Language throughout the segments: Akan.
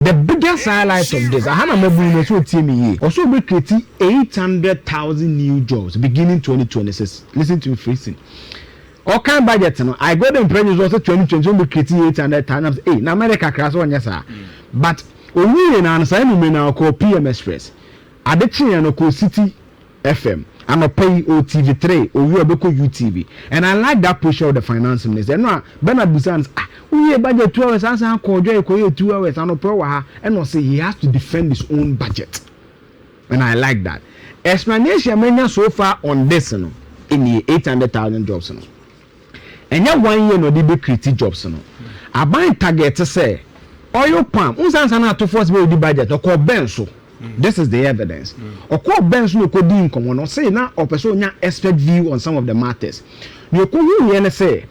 The biggest highlight of this, I had a member who told me, also be creating 800,000 new jobs beginning 2026. Listen to me, freezing. All kind budget, I got the impression also 2020 will be creating 800,000. Hey, now America crash on yes, sir. But only in an assignment now called PM Express. At the channel called City FM. I'm a pay OTV3 or you are UTV. And I like that push of the finance minister. No, Bernard Busan's we budget 2 hours as I call Joy 2 hours and no and no say he has to defend his own budget. And I like that. Explanation mania so far on this in the 800,000 jobs. And ya 1 year no be create jobs. I buy target to say oil palm. Unsan Ato Forson the budget or call benso. This is the evidence. Or call Benz no could income or say now or person expert view on some of the matters. You could say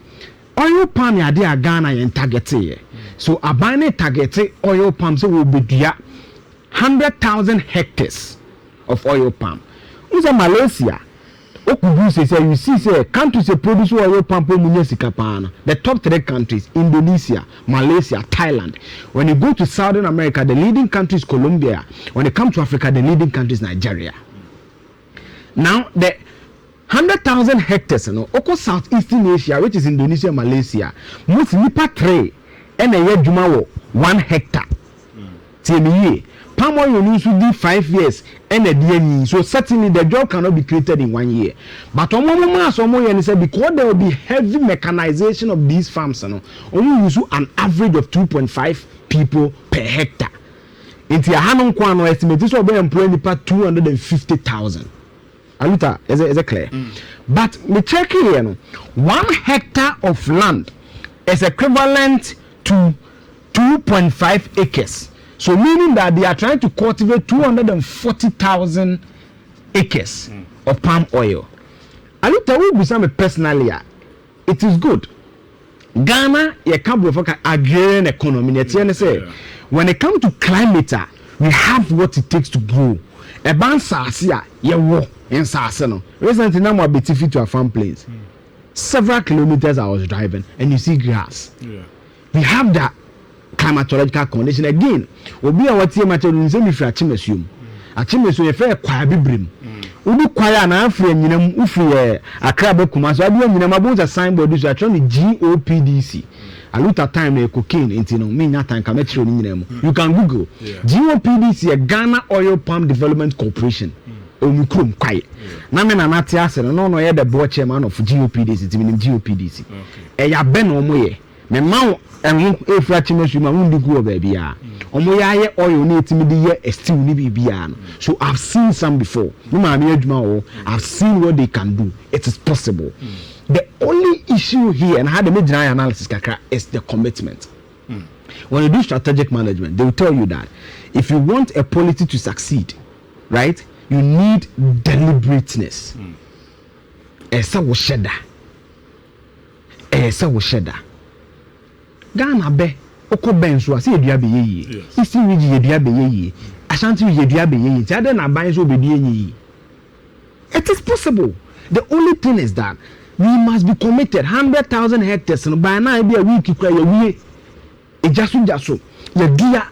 oil palm ya dear Ghana and target. So a binary target oil palms will be 100,000 hectares of oil palm. Usa Malaysia. You see, say countries that produce oil palm the top 3 countries, Indonesia, Malaysia, Thailand. When you go to Southern America, the leading country is Colombia. When you come to Africa, the leading country is Nigeria. Now, the 100,000 hectares, Southeastern Asia, which is Indonesia, Malaysia, most nipa 3 and a year Jumawo 1 hectare. Palm oil needs to do 5 years and a DNA. So certainly the job cannot be created in 1 year. But on one said because there will be heavy mechanization of these farms, only use an average of 2.5 people per hectare. Into a Hanon Kwano estimate, this will be employing about 250,000. Aluta, is it clear? But me check here, 1 hectare of land is equivalent to 2.5 acres. So meaning that they are trying to cultivate 240,000 acres of palm oil. I look at what personally, it is good. Ghana, a couple of agrarian economy. When it comes to climate, we have what it takes to grow. A band sasia, ye wo in Sasano. Recently, now I'm a to a farm place. Several kilometers I was driving, and you see grass. Yeah. We have that climatological condition again. Obi a wati macho nse mi fra chimesum. A chimesum ye fa kwa bibrim. Ubi kwa na afre nyinam ufi Accra be kuma so adu nyinam abonza signboard so atro ni GOPDC. Aluta time na cocaine into no me nya time ka metro ni nyinam. You can google. GOPDC a Ghana Oil Palm Development Corporation. Omikrum kwaye. Na me na nate ase no ye the board chairman of GOPDC, timi GOPDC. Okay. E ya be no mo ye. Me ma and efra chimesuma wundi go baby a omo ya oil na etimi de ye stew ni bibia no. So I've seen some before. No ma me adwuma wo, I've seen what they can do. It is possible. The only issue here and how the major analysis kakra is the commitment. When you do strategic management, they will tell you that if you want a policy to succeed, right, you need deliberateness. Esa wo sheda. Esa wo sheda. Ghana be oko benso ase edua be yeye. Isi wiji edua be yeye. Ashanti wiji edua be yeye. Ti ade na ban so be die yeye. It is possible. The only thing is that we must be committed. 100,000 hectares no by now be a week kura ye wie. Ejaso ye dia.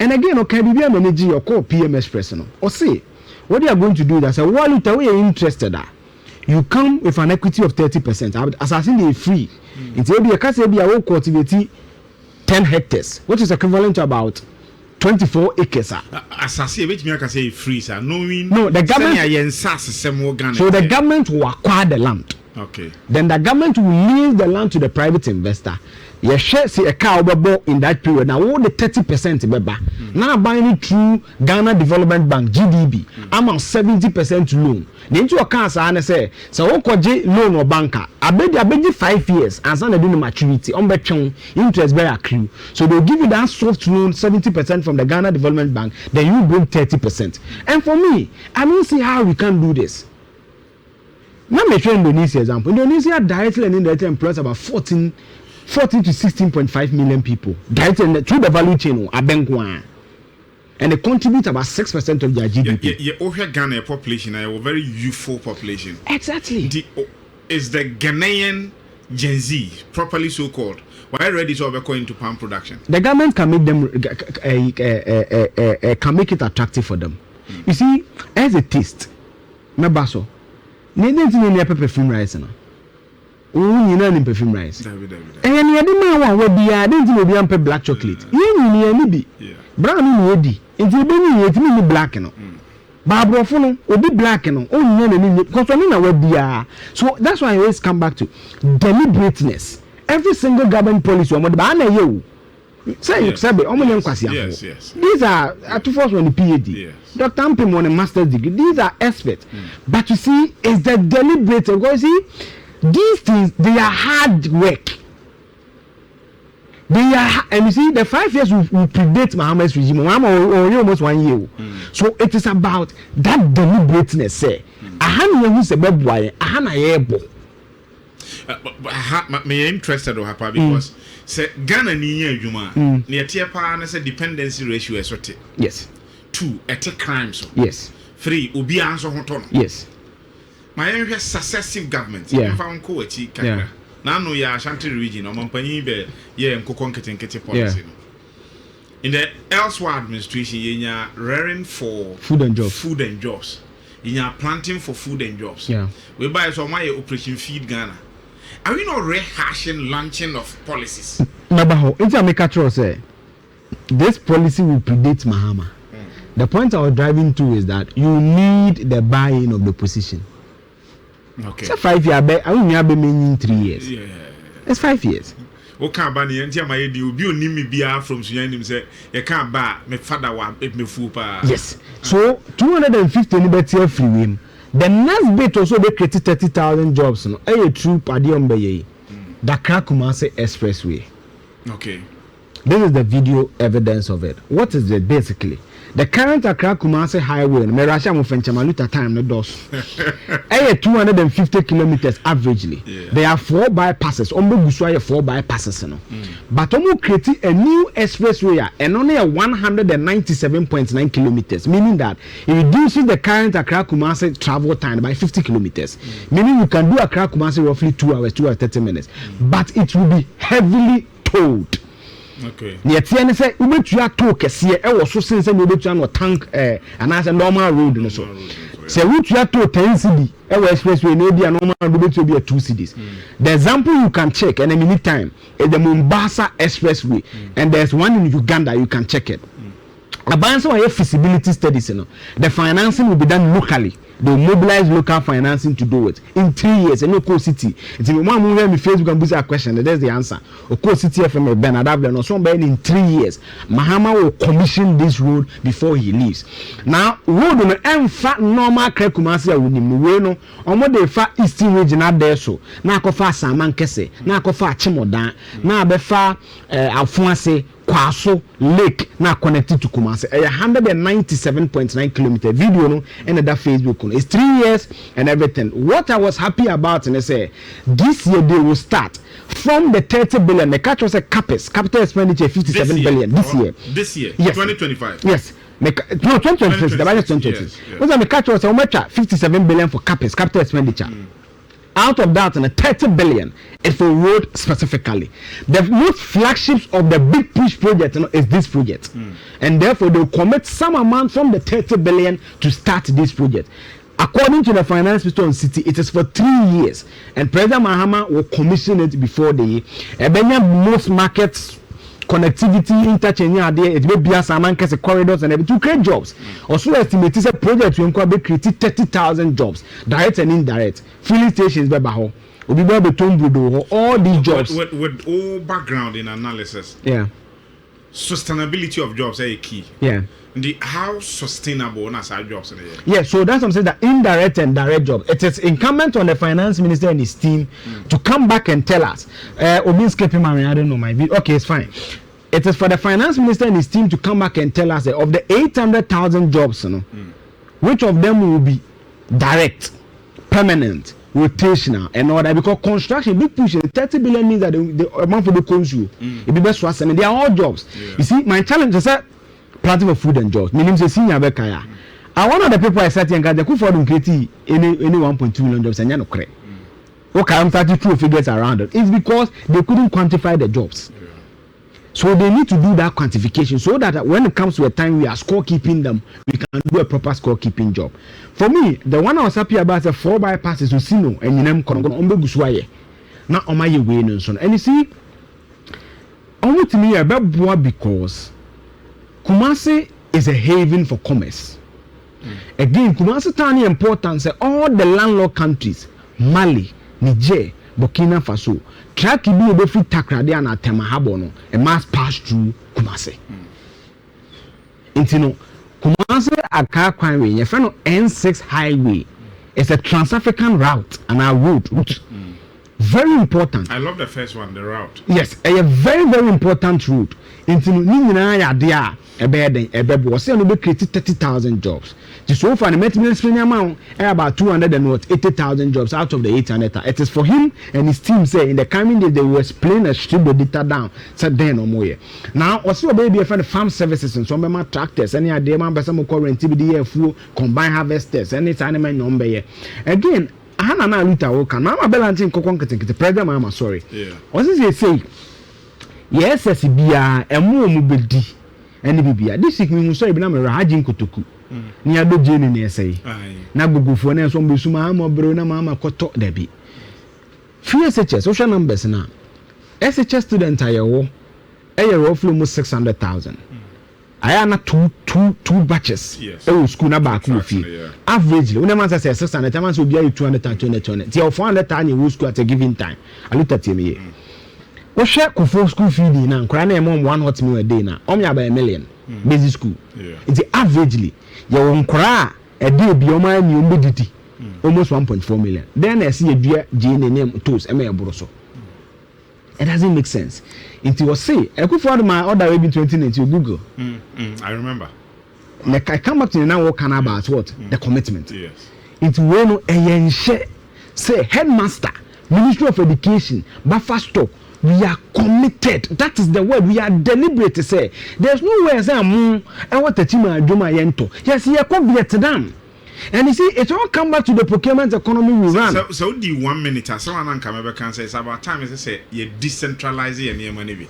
And again okay bibia manage your call PM Express no. Or say what you are going to do is say what you are interested at. You come with an equity of 30%. Assassin is free. It's a case be a cultivate 10 hectares, which is equivalent to about 24 acres. Assassin, which me can say free, sir. No, the government. So the government will acquire the land. Okay. Then the government will lease the land to the private investor. You share see a car in that period. Now all the 30% beba. Now buying it through Ghana Development Bank (GDB). I'm on 70% loan. Then to a car say so loan or banker. I bet 5 years and some they do the maturity. Interest bear accrue. So they'll give you that soft loan 70% from the Ghana Development Bank. Then you bring 30%. And for me, I don't see how we can do this. Now me show Indonesia example. Indonesia directly and indirectly employs about 14 to 16.5 million people directly through the value chain abenkwa, and they contribute about 6% of their GDP. Yeah, Ghana population, a very youthful population. Exactly. Is the Ghanaian Gen Z, properly so called, why ready to go into palm production? The government can make them can make it attractive for them. You see, as a taste, my basso, needing to need perfume rice now. Oh, you know, perfume rice. And the other man will be a didn't be black chocolate. You need brown ready. Until be black and Barbara Fono will be black and only because I know where they are. So that's why I always come back to deliberateness. Every single government policy, you say, yes. These are Ato Forson on the PhD, yes. Dr. Ampim on a master's degree. These are experts. But you see, it's the deliberate. Because see, these things, they are hard work. They are, and you see, the 5 years will predate Muhammad's regime, or almost 1 year. So it is about that deliberateness. Say, who's a bad boy, me interested or happy because say Ghana ni Juma near Tiapa and say dependency ratio is what. Yes. 2 crimes. Yes. 3 ubi answer hoton. Yes. My successive government. Yeah. Found coach. Yeah. Now no ya Ashanti region or Mompany be yeah nkokon policy. In the elsewhere administration, you rearing for food and jobs. You are planting for food and jobs. Yeah. We buy some my operation feed Ghana. Are we not rehashing launching of policies? Nabaho, it's a make say this policy will predate Mahama. The point I was driving to is that you need the buy-in of the opposition. Okay. It's a 5 year bet. I mean, you have been in 3 years. Yeah. It's 5 years. Okay, Bani, and Tia, my deal, you need me be from Suyanim say, you can't buy my father one, me fupa. Yes. So 250 liberty free win. The next bit also they created 30,000 jobs. No, a true padium beye. Dakar Kumasi Expressway. Okay. This is the video evidence of it. What is it basically? The current Accra Kumasi Highway, Merasha Mufenchamaluta time no dos. 250 kilometers averagely. Yeah. There are 4 bypasses. Ombo Guswaya 4 bypasses. No. But Omo created a new expressway and only a 197.9 kilometers, meaning that it reduces the current Accra Kumasi travel time by 50 kilometers. Meaning you can do Accra Kumasi roughly 2 hours, 2 hours 30 minutes. But it will be heavily towed. Okay. Yet, say, we bet you are talk see, I was so since we bet you tank and as a normal road. No so. Say, which you are to 10 CD, our expressway, maybe a normal road to be a 2 cities. The example you can check and a minute time is the Mombasa Expressway, and there's one in Uganda, you can check it. About of feasibility studies, you know, the financing will be done locally. They will mobilize local financing to do it in 3 years. And Oko City, it's in one movie on Facebook and a question. There's the answer. Oko City FM Benadab, or somebody in 3 years. Mahama will commission this road before he leaves. Now, road on the fat normal Krekumasi with him. We know on what they fat Eastern region out there. So now, Kofa Saman Kese, now Kofa Chimodan, now Befa Alfonse. Kwaso Lake now connected to Kumasi. 197.9 kilometer video no and that Facebook no. It's 3 years and everything. What I was happy about and I say this year they will start from the 30 billion. The catch was a capital expenditure 57 billion this year. This year, yes. 2025. Yes. No, 2026. The budget 2026. What's the catch was a 57 billion for capital expenditure. Out of that, and 30 billion is for road specifically. The most flagships of the big push project is this project, and therefore they will commit some amount from the 30 billion to start this project. According to the finance minister on city, it is for 3 years, and President Mahama will commission it before the year. Most markets. Connectivity, interchange, it may be a Saman corridors and everything to create jobs. Also, estimate is a project to create 30,000 jobs, direct and indirect. Filling stations, all these jobs. With all background in analysis, yeah, sustainability of jobs are a key. Yeah. How sustainable are jobs in the year? Yeah, so that's what I'm saying, that indirect and direct jobs. It is incumbent on the finance minister and his team to come back and tell us. I don't know my video. Okay, it's fine. It is for the finance minister and his team to come back and tell us that of the 800,000 jobs, which of them will be direct, permanent, rotational, and all that. Because construction, big push, 30 billion means that the amount for the consumer, it be best for us. I mean, they are all jobs. Yeah. You see, my challenge is that planting for food and jobs. Meaning, say, senior Bekaya. And one of the people I said, they could afford to create any 1.2 million jobs, and you're not correct. Okay, I'm starting to throw figures around it. It's because they couldn't quantify the jobs. Yeah. So they need to do that quantification so that when it comes to a time we are scorekeeping them, we can do a proper scorekeeping job. For me, the one I was happy about the 4 bypasses to Sino and you know, not on my way. And you see, only to me about because Kumasi is a haven for commerce. Again, Kumasi town importance all the landlord countries, Mali, Niger, Burkina Faso, track be able to takrade and Atemahabono, a mass pass through Kumasi. Intino Kumasi Accra Highway, your friend N6 highway, is a Trans-African route and a route. Very important. I love the first one, the route. Yes, a very, very important route. Intino Nina Yadia. Was say we created 30,000 jobs. So far, the maintenance amount about 280,000 jobs out of the 800. It is for him and his team say in the coming days they will explain a strip the data down. Said then no more. Now, also baby a friend farm services and some of tractors. Any idea man, but some current TVET full combine harvesters. Any time number here again. I na luta woka. Now I'm balancing the program. I'm sorry. Yeah. What is he say? Yes, as bia emu omubedi. Any bibia this week me so ebina me rahajin kotoku ni ado jeni na esai na gogofo na so mbe suma ama bro na mama koto da bi FSHS social numbers na SHS student ayewo roughly almost 600,000 aya na two batches e school na back no fi averagely una man say 600 man so bia 220 ti 400 wo school at a given time aluta temi we share for school feeding na nkra na emom 1 hot meal a day na om ya by a million basic school it's averagely your nkra a day bi o ma ni ombediti almost 1.4 million then I see a dua jene name toast e me eboro it doesn't make sense it was say I could find my order in 2019 Google I remember like I come back to the now what can about what the commitment yes it when a say headmaster Ministry of Education buffer stock. We are committed. That is the word. We are deliberate to say. There's no way as I want the team Juma Yento. Yes, he come Vietnam. And you see, it all come back to the procurement economy we run. So the 1 minute as someone can say it's about time is say you decentralize your money.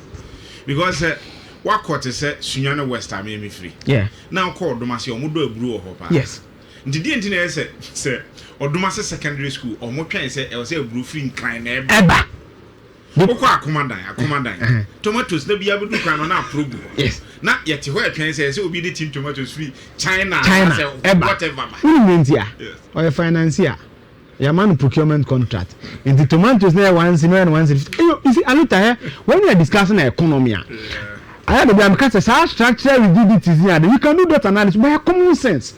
Because what quarter say Sunyana West I me free. Yeah. Now call Domasi Omudo Blue or yes. The engineer say or Domasi secondary school or more can say I was a blue free kind Eba. Commandant. Tomatoes they be able to can on approve. Yes. Not yet where can say so be the team tomatoes free China whatever. Who means here? Or a financier. Your man procurement contract. In the tomatoes there once in and once. You see, Alita here when we are discussing the economy. I had to be because our structural rigidities here. We can do that analysis by common sense.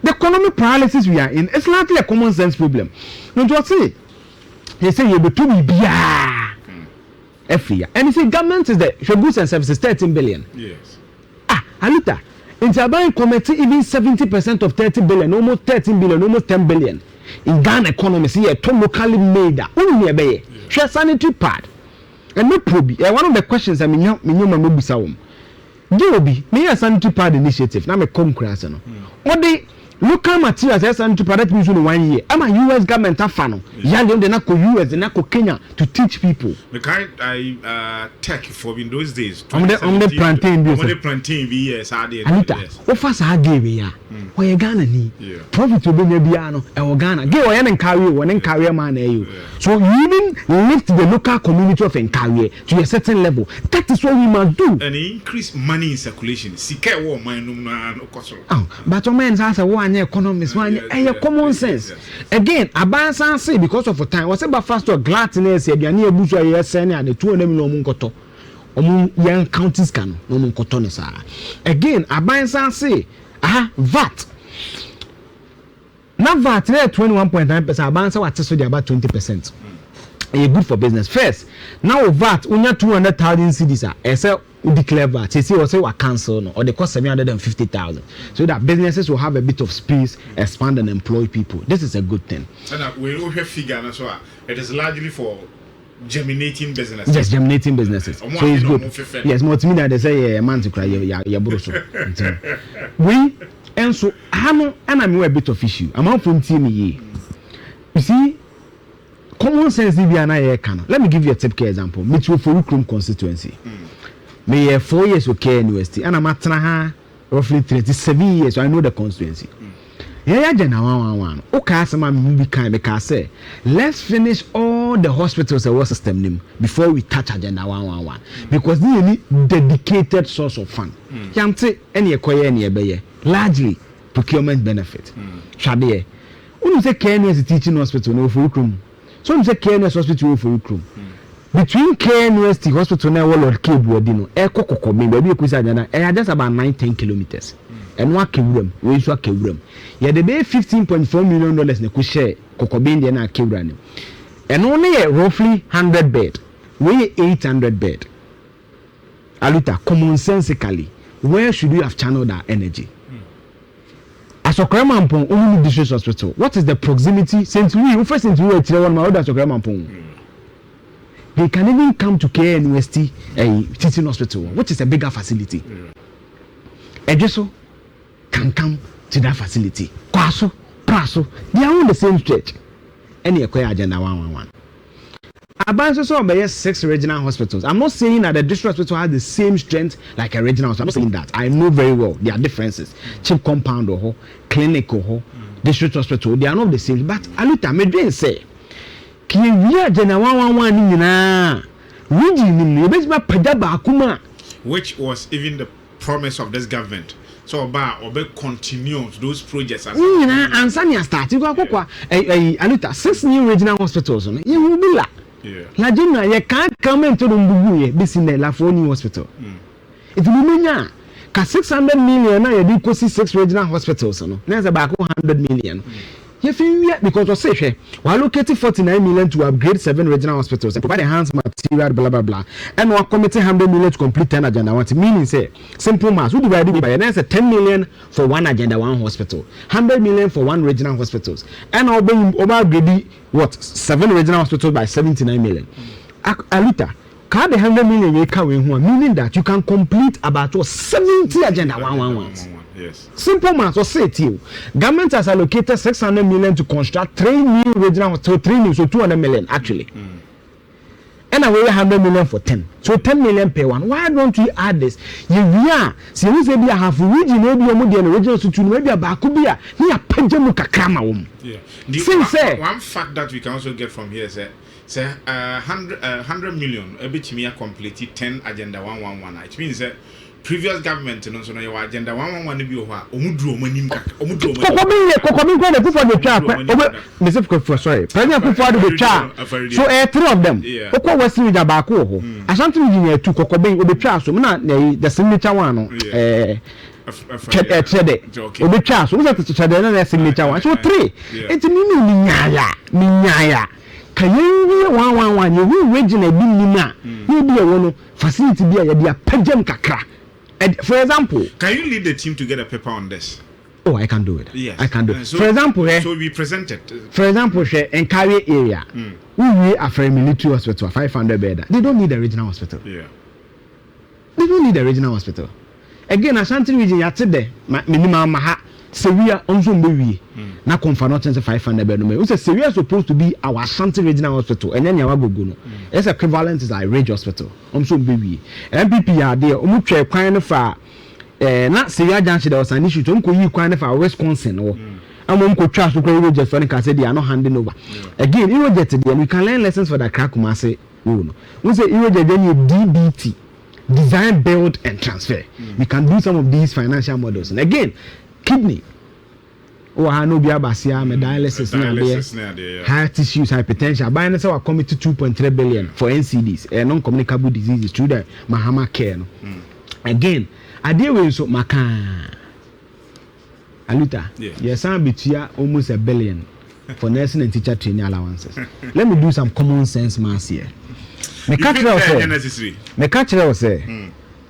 The economic paralysis we are in is likely a common sense problem. Don't you see? They say you be to be every year. And you see, government is the goods and services 13 billion. Yes. Alita, in Taban committee, even 70% of 30 billion, almost 13 billion, almost 10 billion. In Ghana economy, see a to locally made. Only a bay. Share sanitary pad. And no probe. One of the questions I mean, you may be sound. Joby, me a sanitary pad initiative. Now me come crash. What they local materials as sanitary pad that means only 1 year. I'm a US government afano. Yali on the nako US, the nako Kenya to teach people. The kind I tech for in those days. On the plantain be. On the plantain be yes, I did. Anita, what fast I gave ya? Why you Ghana ni? Profit will be Nebiano, or Ghana. Give one and carry one and carry man you. So you even lift the local community of Nkawie to a certain level. That is what we must do. And increase money in circulation. Sika war man no cost. But your man's answer one economics, one common sense. Again, Abansan say because of time, was about fast or gladness, a near bush or yes, and the 200 million koto. Young counties can no kotonesa. Again, Abansan say, VAT. Now VAT there 21.9%. Abansan what so about 20%. Good for business. First, now VAT unya 200,000 cedis. I say declare VAT. Say or say we cancel no, or they cost 750,000. So that businesses will have a bit of space, expand and employ people. This is a good thing. And we don't have figure as well. It is largely for germinating businesses. Yes, germinating businesses. So it's good. Yes, more to me that they say a man to cry ya broso. We and so I'm a bit of issue. I'm out from team ye. You see, common common sense if you are not. Let me give you a typical example. Me too for Ukrum constituency. Me 4 years with K University and I'm at roughly 37 years, so I know the constituency. Yeah, agenda 111. Okay, some be kind because say let's finish all the hospitals and water system before we touch agenda 111 because they need dedicated source of fund. Yamte any acquire any ebeye largely procurement benefit. Shade. When say KNS teaching hospital no for Ukrum. So you say KNS hospital for Ukrum. Between KNS hospital and Wall of Cable Dino, Eko me baby agenda just about 9-10 kilometers. And what Kibram, we saw Kibram. Yeah, the bay $15.4 million in the share Kokobin and Kibran. And only a roughly 100 bed, we 800 bed. Aluta, commonsensically, where should we have channeled our energy? As a Kremampong, only district hospital. What is the proximity? Since we first into a Tier 1 as a Kremampong. They can even come to KNUST teaching hospital, which is a bigger facility. Ejeso can come to that facility. Kwaso, Praso, they are on the same stretch. Any acquire agenda 111. Abanso so by 6 regional hospitals. I'm not saying that the district hospital has the same strength like a regional hospital. I'm not saying that. I know very well there are differences. Cheap compound or clinic or district hospital, they are not the same. But Aluta me say, can we agenda 111 na region ni be peda ba akuma, which was even the promise of this government. So obe continue those projects as answer me start you go akwa Aluta 6 new regional hospitals no you will be la la jina you can't come into the mbugu ye bisi na la for new hospital it will menya ka 600 million na ye di kosi 6 regional hospitals no na za ba 100 million you feel because we say we allocated 49 million to upgrade 7 regional hospitals and provide enhanced material blah blah blah and we are committing 100 million to complete 10 agenda 1 meaning say simple math we divide it by and say 10 million for 1 agenda 1 hospital 100 million for 1 regional hospitals and upgrade what 7 regional hospitals by 79 million Alita can the 100 million you can meaning that you can complete about 70 agenda 111. Yes. Simple math or say to you. Government has allocated 600 million to construct 3 new regional hospitals, 3 new, so 200 million actually. And I weigh 100 million for 10. So 10 million per one. Why don't we add this? We are. See, we say we have region, maybe a modern regional to maybe a bakubia. We are penjamuka krama. Yeah. One fact that we can also get from here is say 100 million. Every time completed 10 agenda 111. It means that previous government no so no your agenda 111 bi ho a omuduro manim kaka omuduro manim kokomin go the people dey twa me say for sorry president people dey twa so 3 of them okwa wasi with abako ho ashanti engineer 2 kokobin obetwa so na the signature one no chede obetwa so we say chede na signature one so 3 it ni nyaya kayewi 111 you regional bi nima you bi e wono facility bi ya dia pagem kakra. For example, can you lead the team to get a paper on this? Oh, I can do it. Yes. I can do it. So, for example, so we presented. For example, in Kari area, we are for a military hospital, 500 bed. They don't need a regional hospital. Yeah. They don't need a regional hospital. Again, Ashanti region, yesterday, minimum maha. So we are also maybe na confirm not 500 bed. We say we are supposed to be our Ashanti regional hospital, and then you go no. It's equivalent is like Ridge Hospital. Also baby. MPP are there. Try kwan for not Syria Junction. There was an issue. You kwan for Wisconsin or go trust to go just for the say they are not handing over. Again, you get it. We can learn lessons for that Krakuma say. We say you get then you DBT, design, build, and transfer. We can do some of these financial models. And again. Kidney or Hanobia Basia, dialysis, heart tissues, hypertension. By and so, I commit to 2.3 billion for NCDs, non-communicable diseases through the Mahama care. Again, I deal with so Maka Aluta. Yes, I'm between almost $1 billion for nursing and teacher training allowances. Let me do some common sense mass here. Me catch say,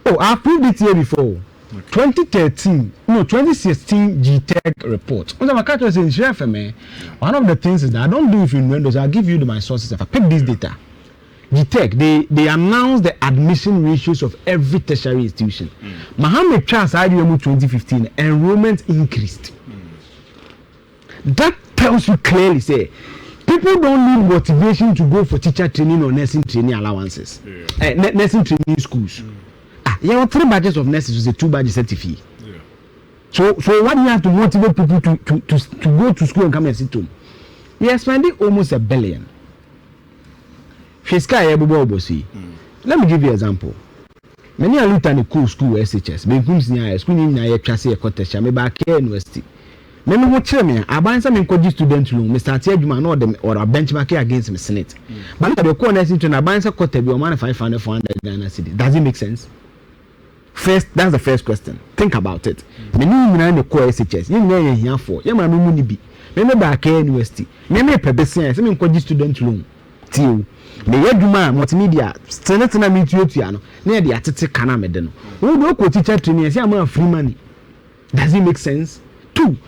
oh, I proved it here before. 2016 GTech report. One of the things is that I don't do it in Windows. I'll give you my sources. If I pick this data, GTech, they announced the admission ratios of every tertiary institution. Mohammed Charles IDM 2015 enrollment increased. That tells you clearly, say, People don't need motivation to go for teacher training or nursing training allowances. Nursing training schools. You have 3 badges of nurses with a 2 badge certificate. So why do you have to motivate people to go to school and come and sit home? We are spending almost $1 billion. Let me give you an example. Many are looking at the school SHS. School University. Many what tell me, I buy some encourage student room, Mr. Tiajuma or a benchmark against me Senate. But the corner is to buy some quarter be 500 Ghana cedi. Does it make sense? First, that's the first question. Think about it. Many women the core SHS. You know here for. You man no be. Many back University. Many pebesen. Some encourage student room. Till the Yaduma multimedia. Senate na meet you no. Near the atete kana mede no. Who do go teacher training? Say am free money. Does it make sense? 2.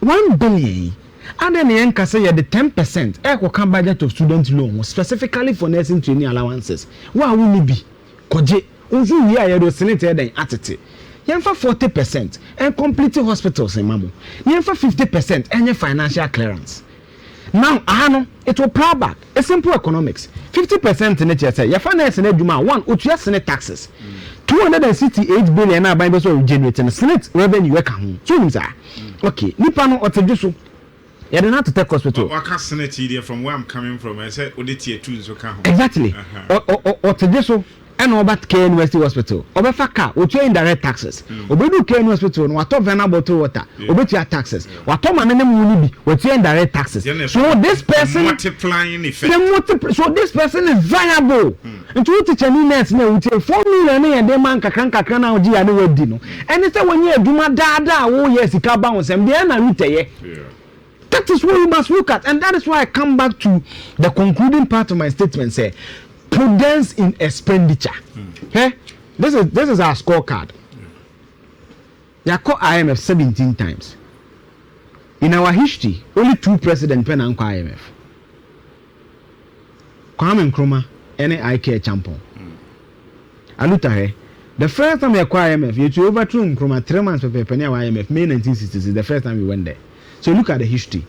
1 billion. And then the anchor say the 10% equal come budget of student loan specifically for nursing training allowances. Why will it be? Koje, unzu here you senate then atete. Yenfa 40% and complete hospitals in Mamu. Yenfa 50% and your financial clearance. Now, it will plow back. A simple economics. 50% in it, your finance in Eduma, 1, which you Senate taxes. 268 billion now by the generating Senate revenue. Okay, Nipano or Tejusu. You don't have to take hospital. I can't Senate here from where I'm coming from. I said, Oditi 2 so come. Exactly. Or Tejusu. And about K University Hospital. Obefaka, we pay indirect taxes. Obedu K Hospital, no water vena bottle water. Obetu taxes. Water manene muni bi, we pay indirect taxes. So this person multiplying effect. So this person is viable. And to teach any nurse na we pay 4 million na dey man kakran na oji ya na wedi no. And say when you aduma dada wo yes sika ba wonsem dey na ruteye. That is what you must look at, and that is why I come back to the concluding part of my statement. Say prudence in expenditure. Hey, this is our scorecard. They call IMF 17 times. In our history, only 2 presidents pen and IMF. Kwame Nkrumah and IK champion. Alutahe, the first time we acquired IMF, you overthrew Nkrumah 3 months before IMF, May 1960s is the first time we went there. So look at the history.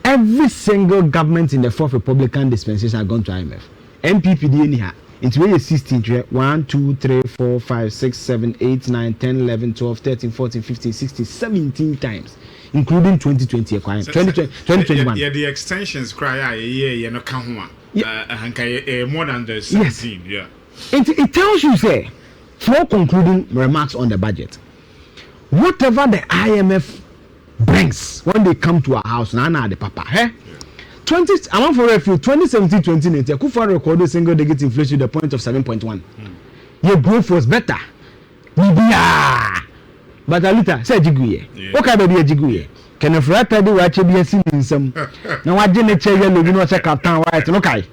Every single government in the 4th Republican dispensation has gone to IMF. MPPD anyhow. Into where 16, 1, 2, 3, 4, 5, 6, 7, 8, 9, 10, 11, 12, 13, 14, 15, 16, 17 times, including 2020 acquiring. 2021. Yeah, the extensions cry, you know, more than the 17. Yes. Yeah. It tells you, say, 4 concluding remarks on the budget. Whatever the IMF brings when they come to our house, Nana the Papa, eh? 2017-2019, Kufuor recorded single digit inflation to the point of 7.1. Your growth was better. But a little said Jiguye. Okay, baby, Jiguye. Can a frater do what you be a sin in some? Now, I didn't tell you, you know, check out town white. Okay.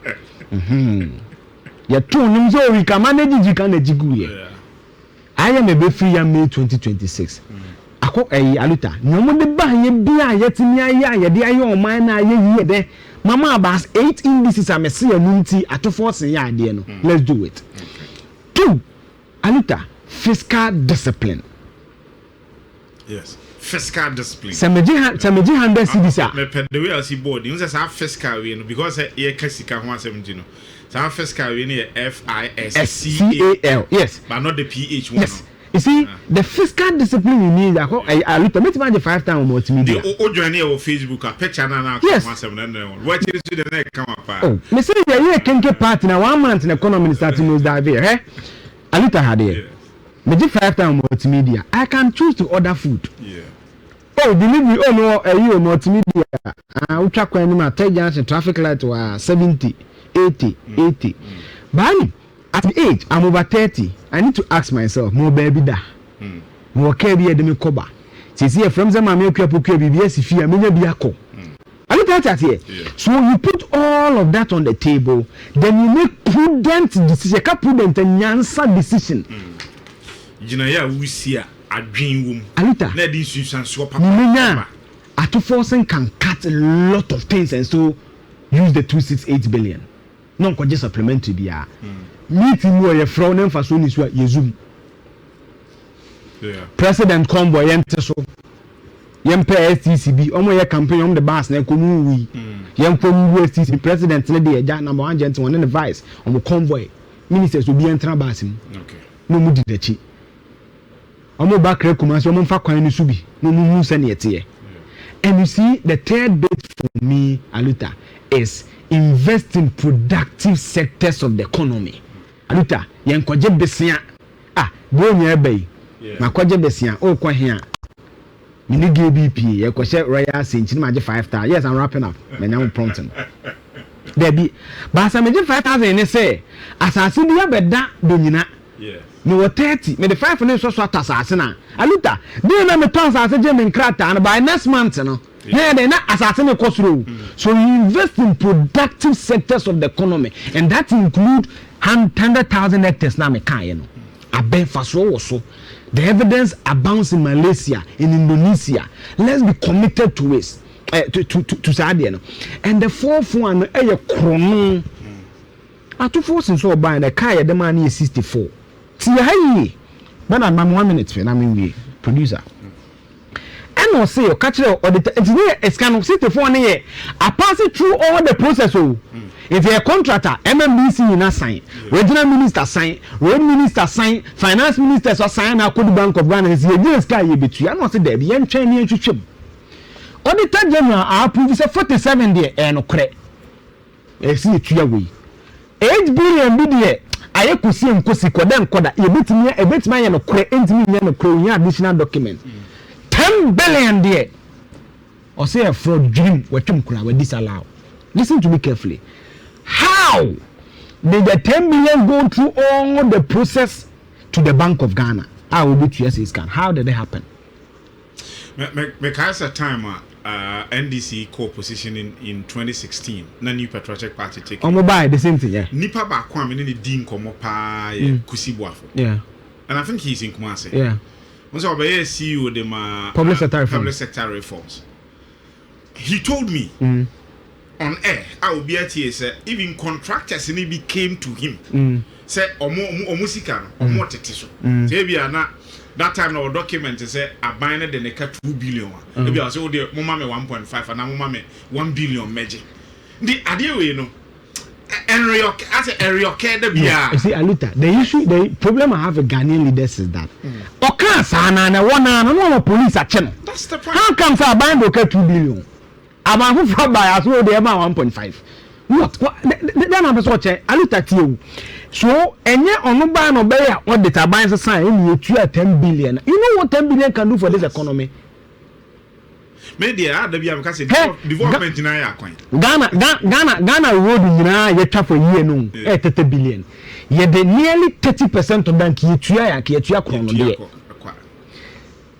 Your 2 names, so we can manage you can Jiguye. I am a bit free in May 2026. Ako aluta no mo de ba ye bia yetimi aya ye de ayo man na ye de mama abas 8 indices amese anunti Ato Forson ya de no. Let's do it. 2 aluta fiscal discipline. Yes, fiscal discipline. Sameji 100 cedis a me the way I see board you say fiscal we no because e kasika ho 70 no. Some fiscal we no FISCAL. Yes, but not the PH one. Yes. You see, the fiscal discipline you need, I look at me 5 times multimedia. The journey on Facebook, a picture now. Yes. What is the next come up? Oh, me say you can get part in 1 month in economy starting news dive here, eh? I look at her there. Me 5 times multimedia. I can choose to order food. Yeah. Oh, delivery, oh no, you multimedia. We track when my traffic light was 70, 80. But at the age, I'm over 30. I need to ask myself, more baby da. More carry the Mikoba. See, from the Mamma Kuapu BBS, if you are Biako. I look at that here. So you put all of that on the table, then you make prudent decision, prudent and answer decision. Jinaya, we see a dream room. Alita, let this use and swap. Ato Forson can cut a lot of things and so use the 268 billion. Non, just supplement to be a. Meeting where your frown emphasis is what you zoom. President Combo Yenteso Yempe STCB, Omo ya campaign on the bus, Nekunu, Young from USTC president, the number 1 gentleman and the vice on the convoy. Ministers will be entering Basim. Okay. No mudi the chi. Omo back recommends your mumfa kwan ni subi. No mumu senior. And you see, the third bit for me, Aluta, is invest in productive sectors of the economy. Aluta, yen kwaje besia. Go near bay. Na kwaje besia. Oh, kwa here. Mini GBP, ye kwashe Royal Saint, maje 5,000. Yes, I'm wrapping up. Menyam prompting. There be. But I mean 5,000 and say, assassin dia beda domina. Yes. No 30. Me the 5 ne so assassin. Aluta, dey na me ton assassin German krata and by next month no. Yeah, they na assassin e kosro. So you invest in productive sectors of the economy and that include 100,000 hectares na me kan ye no. Aben faso wo so. The evidence abounds in Malaysia, in Indonesia. Let's be committed to it. To Sadia. And the fourth one, a chrono. Ato Forson so by the car, the money is 64. See, hey, but I'm 1 minute, I mean, we producer. And I'll say, catch it or the engineer is kind of 64 year. I pass it through all the process. If you're a contractor, MMBC in a sign, regional minister sign, road minister sign, finance minister so sign, I could Bank of Ghana is the sky you between. I'm not there, the engineer to chip. Auditor General, I approve 47 there and no credit. I see it your way. 8 billion BDA. I could see him because he could then call that a bit my and a credit into me and a crowing additional document. 10 billion there. Or say a fraud dream where Tom Kura will disallow. Listen to me carefully. How did the 10 million go through all the process to the Bank of Ghana? I will be to your scan. How did it happen? Because at time NDC co-position in 2016, na new patriotic party take. On mobile, the same thing, yeah. Nipa ba kwa me ni din komo pa Kusibuafo. Yeah. And I think he's in Kumasi. Yeah. Once obey CEO de ma public sector reforms. He told me on air, I will be at here, say, even contractors in came to him. Say, Omusika, Omo Tetiso. Say, that time our document say a binder the neka 2 billion. Maybe I say, oh, dear, Mama 1.5 and Mama 1 billion magic. The idea, you know, as a area care, the you see, Aluta, the problem I have with Ghanaian leaders is that. Okay, Sana, and one police at channel. That's the point. How comes a binder 2 billion? I'm who from by as well, they about 1.5. What? Then I'm watching. I looked at you. So, and yet on no buy no bear what the turbines assign you 10 billion. You know what 10 billion can do for this economy? Media, because development in our coin. Ghana road in Ghana, for a year no, 30 billion. Yet the nearly 30% of them Kia chrono.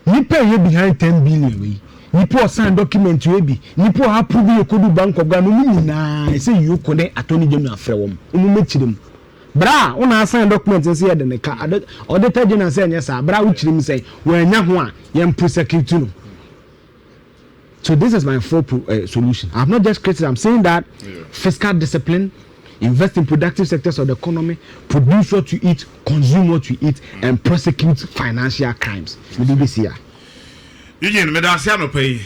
You pay you behind 10 billion. Nipo sign document we bi nipo approve you could Bank of Ghana na say you could attorney general frewom umechirem bra una sign document say de neka auditor general say yes bra uchirem say we anya ho a yem prosecute no. So this is my full solution. I'm not just critical, I'm saying that fiscal discipline, invest in productive sectors of the economy, produce what you eat, consume what you eat, and prosecute financial crimes. Eugene, me da se anopai